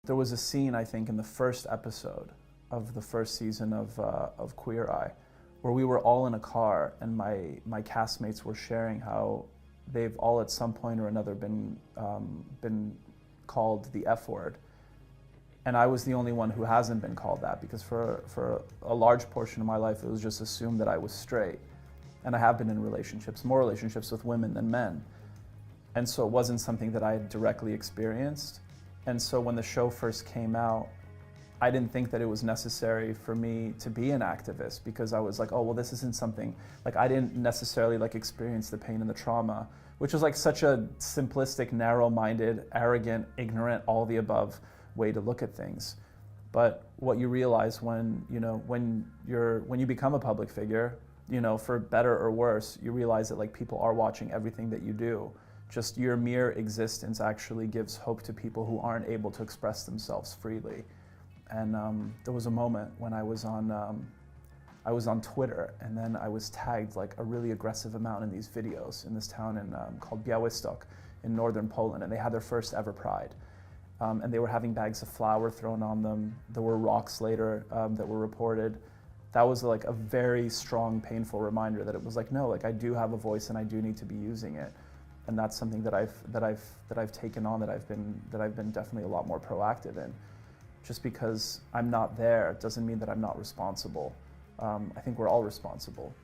There was a scene, I think, in the first episode of the first season of Queer Eye, where we were all in a car and my castmates were sharing how they've all at some point or another been called the F word. And I was the only one who hasn't been called that, because for a large portion of my life it was just assumed that I was straight. And I have been in relationships, more relationships with women than men. And so it wasn't something that I had directly experienced. And so when the show first came out, I didn't think that it was necessary for me to be an activist, because I was like, oh, well, this isn't something, like I didn't necessarily like experience the pain and the trauma, which was like such a simplistic, narrow-minded, arrogant, ignorant, all the above way to look at things. But what you realize when you become a public figure, for better or worse, you realize that like people are watching everything that you do. Just your mere existence actually gives hope to people who aren't able to express themselves freely. And there was a moment when I was on Twitter, and then I was tagged like a really aggressive amount in these videos in this town called Białystok in northern Poland, and they had their first ever Pride. And they were having bags of flour thrown on them. There were rocks later that were reported. That was like a very strong, painful reminder that it was like, no, like I do have a voice and I do need to be using it. And that's something that I've taken on, that I've been definitely a lot more proactive in. Just because I'm not there doesn't mean that I'm not responsible. I think we're all responsible.